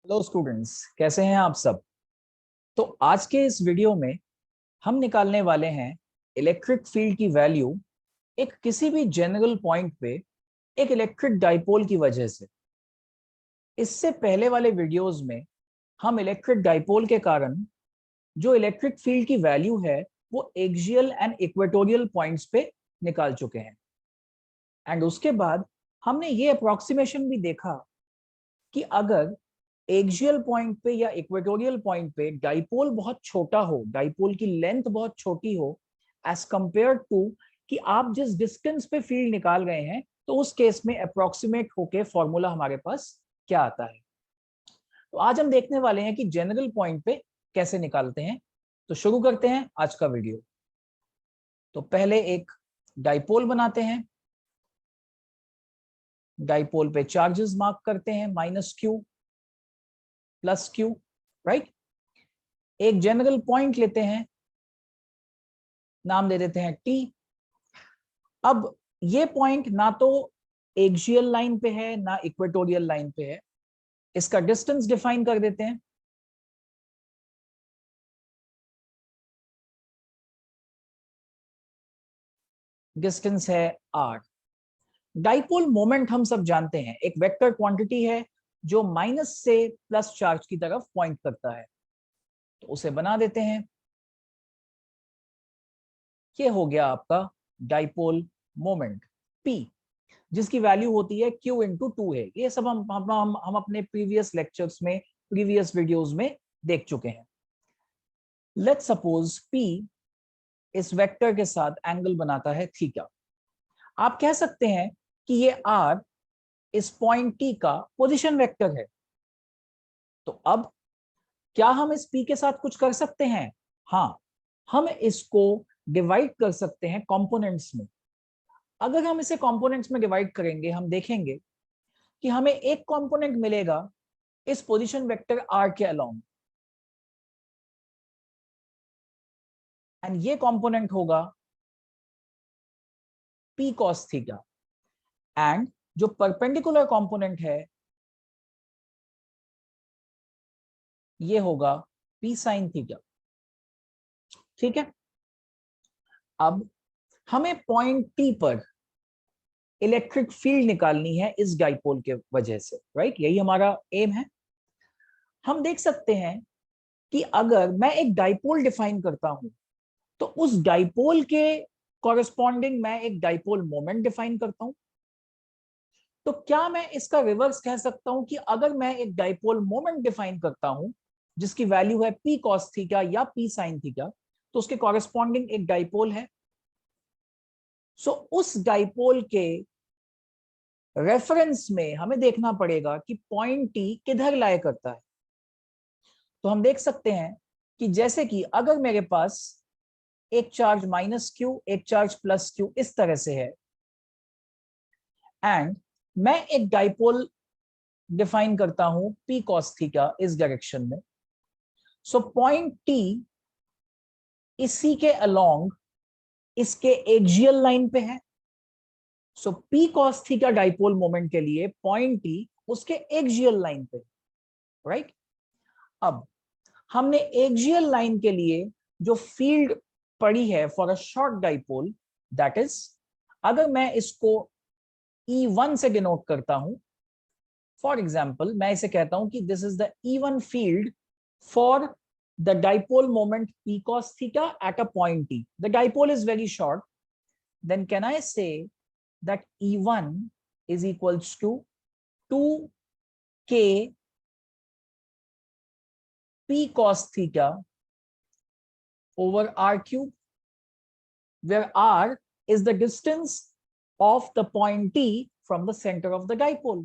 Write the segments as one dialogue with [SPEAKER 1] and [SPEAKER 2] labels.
[SPEAKER 1] Hello students, कैसे हैं आप सब। तो आज के इस वीडियो में हम निकालने वाले हैं इलेक्ट्रिक फील्ड की वैल्यू एक किसी भी जनरल पॉइंट पे एक इलेक्ट्रिक डाइपोल की वजह से। इससे पहले वाले वीडियोस में हम इलेक्ट्रिक डाइपोल के कारण जो इलेक्ट्रिक फील्ड की वैल्यू है वो एक्सियल एंड इक्वेटोरियल पॉइंट्स पे निकाल चुके हैं। एंड उसके बाद हमने ये अप्रोक्सीमेशन भी देखा कि अगर एक्सियल पॉइंट पे या इक्वेटोरियल पॉइंट पे डाइपोल बहुत छोटा हो, डाइपोल की लेंथ बहुत छोटी हो एज कंपेयर टू कि आप जिस डिस्टेंस पे फील्ड निकाल रहे हैं, तो उस केस में अप्रोक्सीमेट होके फॉर्मूला हमारे पास क्या आता है। तो आज हम देखने वाले हैं कि जनरल पॉइंट पे कैसे निकालते हैं। तो शुरू करते हैं आज का वीडियो। तो पहले एक डाइपोल बनाते हैं। डाइपोल पे चार्जेस मार्क करते हैं, -q +q, राइट। एक जनरल पॉइंट लेते हैं, नाम दे देते हैं T। अब ये पॉइंट ना तो एक्सियल लाइन पे है ना इक्वेटोरियल लाइन पे है। इसका डिस्टेंस डिफाइन कर देते हैं। डिस्टेंस है r। डाइपोल मोमेंट हम सब जानते हैं, एक वेक्टर क्वांटिटी है जो माइनस से प्लस चार्ज की तरफ पॉइंट करता है। तो उसे बना देते हैं। ये हो गया आपका डाइपोल मोमेंट P, जिसकी वैल्यू होती है Q/2 है। ये सब हम अपने प्रीवियस लेक्चर्स में, प्रीवियस वीडियोस में देख चुके हैं। लेट्स सपोज P इस वेक्टर के साथ एंगल बनाता है थीटा। आप कह सकते हैं कि ये R इस पॉइंट T का पोजीशन वेक्टर है। तो अब क्या हम इस P के साथ कुछ कर सकते हैं? हाँ, हम इसको डिवाइड कर सकते हैं कंपोनेंट्स में। अगर हम इसे कंपोनेंट्स में डिवाइड करेंगे, हम देखेंगे कि हमें एक कंपोनेंट मिलेगा इस पोजीशन वेक्टर R के अलोंग, एंड ये कंपोनेंट होगा P cos थीटा। एंड जो परपेंडिकुलर कंपोनेंट है ये होगा P sin थीटा। ठीक है। अब हमें पॉइंट T पर इलेक्ट्रिक फील्ड निकालनी है इस डाइपोल के वजह से, राइट। यही हमारा एम है। हम देख सकते हैं कि अगर मैं एक डाइपोल डिफाइन करता हूं तो उस डाइपोल के कॉरेस्पॉन्डिंग मैं एक डाइपोल मोमेंट डिफाइन करता हूं। तो क्या मैं इसका रिवर्स कह सकता हूं कि अगर मैं एक डाइपोल मोमेंट डिफाइन करता हूं जिसकी वैल्यू है P cos थीटा या P sin थीटा, तो उसके कॉरेस्पॉन्डिंग एक डाइपोल है। सो उस डाइपोल के रेफरेंस में हमें देखना पड़ेगा कि पॉइंट T किधर लाया करता है। तो हम देख सकते हैं कि जैसे कि अगर मेरे पास एक चार्ज -q, एक चार्ज +q इस तरह से है, एंड मैं एक डाइपोल डिफाइन करता हूं P cos थीटा इस डायरेक्शन में। सो पॉइंट T इसी के अलोंग इसके एक्सियल लाइन पे है। सो P cos theta dipole moment के लिए पॉइंट T उसके एक्सियल लाइन पे, राइट। अब हमने एक्सियल लाइन के लिए जो फील्ड पढ़ी है for a short dipole, that is, अगर मैं इसको E1 से डिनोट करता हूं, फॉर एग्जाम्पल मैं इसे कहता हूं कि this is the E1 field for the dipole moment P cos theta at a point T. The dipole is very short. Then can I say that E1 is equals to 2k P cos theta over R cube, where R is the distance of the point T from the center of the dipole.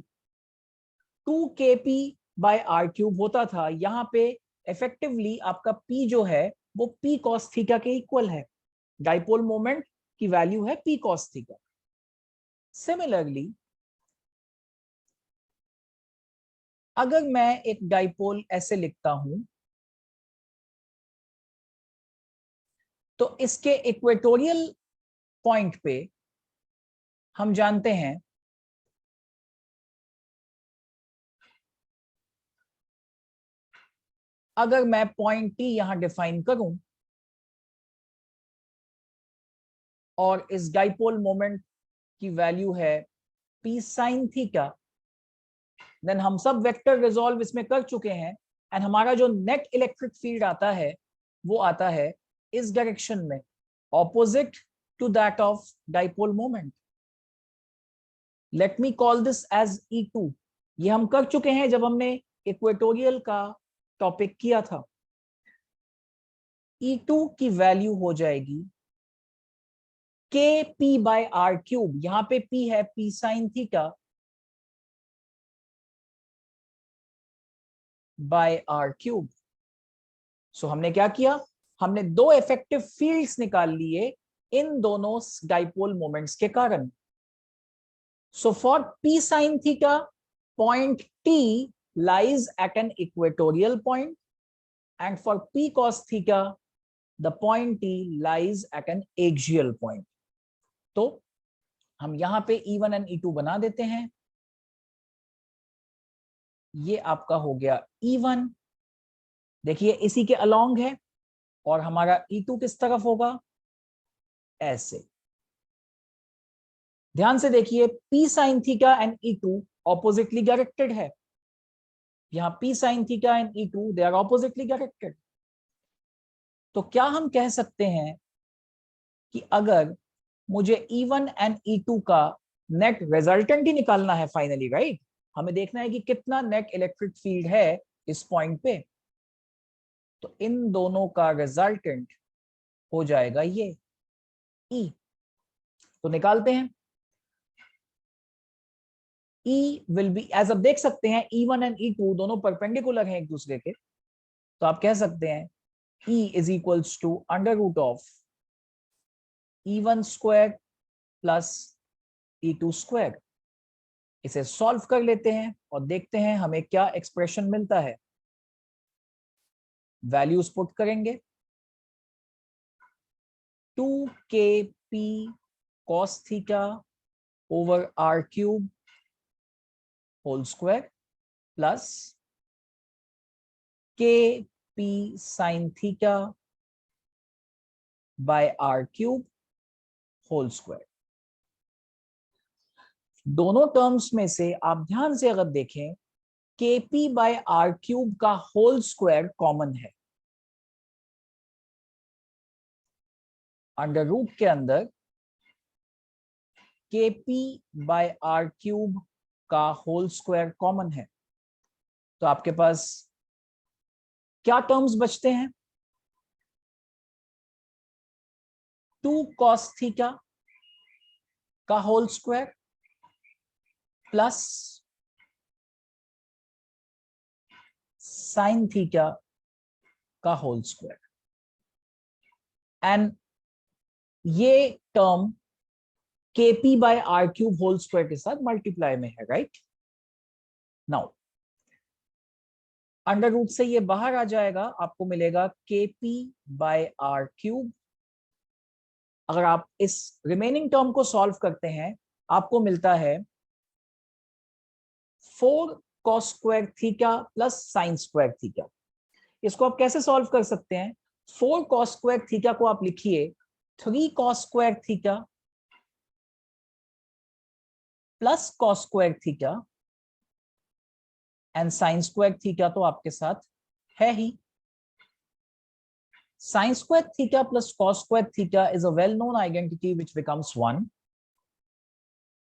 [SPEAKER 1] 2kp by R cube होता था, यहां पे effectively आपका P जो है वो P cos theta के equal है। डाइपोल मोमेंट की वैल्यू है P cos थीटा। सिमिलरली अगर मैं एक डाइपोल ऐसे लिखता हूं तो इसके इक्वेटोरियल पॉइंट पे हम जानते हैं अगर मैं पॉइंट टी यहां डिफाइन करूं और इस डाइपोल मोमेंट की वैल्यू है पी साइन थीटा, देन हम सब वेक्टर रिजॉल्व इसमें कर चुके हैं एंड हमारा जो नेट इलेक्ट्रिक फील्ड आता है वो आता है इस डायरेक्शन में, opposite to that of dipole moment. Let me call this as E2। ये हम कर चुके हैं जब हमने इक्वेटोरियल का टॉपिक किया था। E2 की वैल्यू हो जाएगी के पी बाय आर क्यूब, यहां पे P है P sine theta by r cube. So हमने क्या किया, हमने दो इफेक्टिव फील्ड्स निकाल लिए इन दोनों डाइपोल मोमेंट्स के कारण। So for P sin theta, point T lies at an equatorial point, and for P cos theta, the point T lies at an axial point. तो हम यहां पे E1 and E2 बना देते हैं। ये आपका हो गया E1, देखिए इसी के अलोंग है, और हमारा E2 किस तरफ होगा, ऐसे। ध्यान से देखिए P sin theta and E2 oppositely directed है। यहां P sin theta and E2 they are oppositely directed. तो क्या हम कह सकते हैं कि अगर मुझे E1 एंड E2 का नेट रिजल्टेंट ही निकालना है फाइनली, राइट, हमें देखना है कि कितना नेट इलेक्ट्रिक फील्ड है इस पॉइंट पे, तो इन दोनों का रिजल्टेंट हो जाएगा ये E। तो निकालते हैं। E विल बी, एज अब देख सकते हैं E1 एंड E2 दोनों परपेंडिकुलर हैं एक दूसरे के, तो आप कह सकते हैं E is equals to under root of E1 square plus E2 square. इसे सॉल्व कर लेते हैं और देखते हैं हमें क्या एक्सप्रेशन मिलता है। वैल्यूज पुट करेंगे, 2kp cos theta over r cube whole square plus kp sin theta by r cube whole square. दोनों टर्म्स में से आप ध्यान से अगर देखें, kp बाय r क्यूब का होल स्क्वायर कॉमन है। अंडर रूट के अंदर kp बाय r क्यूब का होल स्क्वायर कॉमन है, तो आपके पास क्या टर्म्स बचते हैं, 2 cos थीटा का whole square plus sine theta का होल स्क्वायर, एंड ये term kp by r cube whole square के साथ मल्टीप्लाई में है, राइट। नाउ अंडर रूट से ये बाहर आ जाएगा, आपको मिलेगा kp बाय r क्यूब। अगर आप इस रिमेनिंग टर्म को सॉल्व करते हैं, आपको मिलता है 4 cos square theta plus sine square theta. इसको आप कैसे सॉल्व कर सकते हैं, 4 cos स्क्वायर थीटा को आप लिखिए 3 cos square theta plus cos square theta, and sine square theta तो आपके साथ है ही। Sin square theta plus cos square theta is a well-known identity which becomes 1.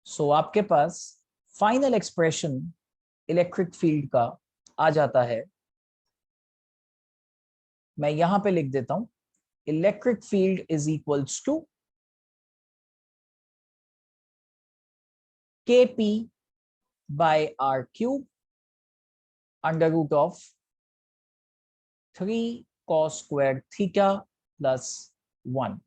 [SPEAKER 1] So आपके पास फाइनल एक्सप्रेशन इलेक्ट्रिक फील्ड का आ जाता है। मैं यहां पे लिख देता हूं, electric field is equals to kp by r cube under root of 3 cos square theta plus 1।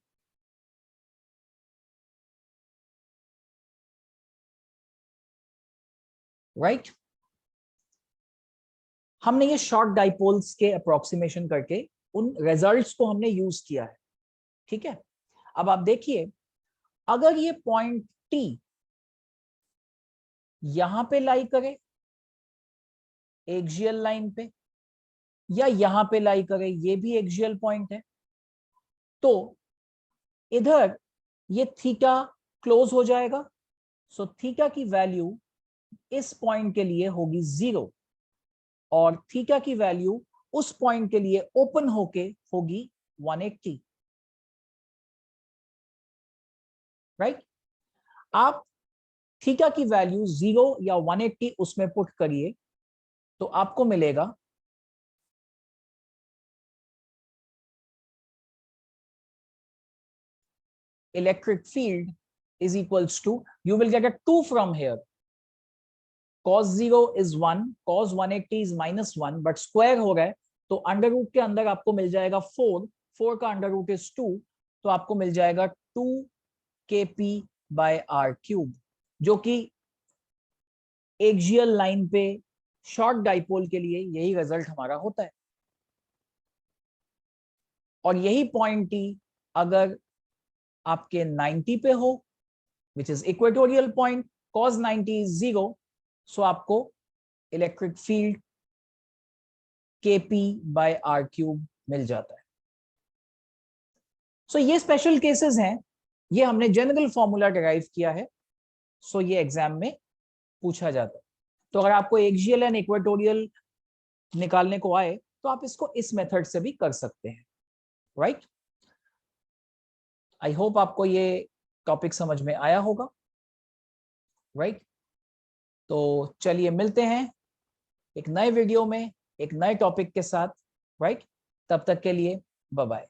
[SPEAKER 1] Right, हमने ये शॉर्ट डाइपोल्स के अप्रोक्सीमेशन करके उन रिजल्ट्स को हमने यूज किया है, ठीक है। अब आप देखिए, अगर ये पॉइंट T यहां पे लाई करे एक्सियल लाइन पे, या यहां पे लाई करे, ये भी एक्सियल पॉइंट है, तो इधर ये थीटा क्लोज हो जाएगा। सो थीटा की वैल्यू इस पॉइंट के लिए होगी 0 और थीटा की वैल्यू उस पॉइंट के लिए ओपन होके होगी 180, राइट। आप थीटा की वैल्यू 0 या 180 उसमें पुट करिए तो आपको मिलेगा electric field is equals to, you will get a 2 from here. Cos 0 is 1, cos 180 is -1, but square हो रहा है तो अंडर रूट के अंदर आपको मिल जाएगा 4, 4 का अंडर रूट इज 2, तो आपको मिल जाएगा 2 kp/r³, जो कि एक्सियल लाइन पे शॉर्ट डाइपोल के लिए यही रिजल्ट हमारा होता है। और यही पॉइंट टी अगर आपके 90 पे हो, which is equatorial point, cos 90 is 0, सो आपको इलेक्ट्रिक फील्ड kp/r³ मिल जाता है। सो ये स्पेशल केसेस हैं, ये हमने जनरल फॉर्मूला डिराइव किया है, सो ये एग्जाम में पूछा जाता है। तो अगर आपको एक्सियल एंड इक्वेटोरियल निकालने को आए तो आप इसको इस मेथड से भी कर सकते हैं, राइट। आई होप आपको ये टॉपिक समझ में आया होगा, राइट। तो चलिए मिलते हैं एक नए वीडियो में एक नए टॉपिक के साथ, राइट। तब तक के लिए बाय बाय।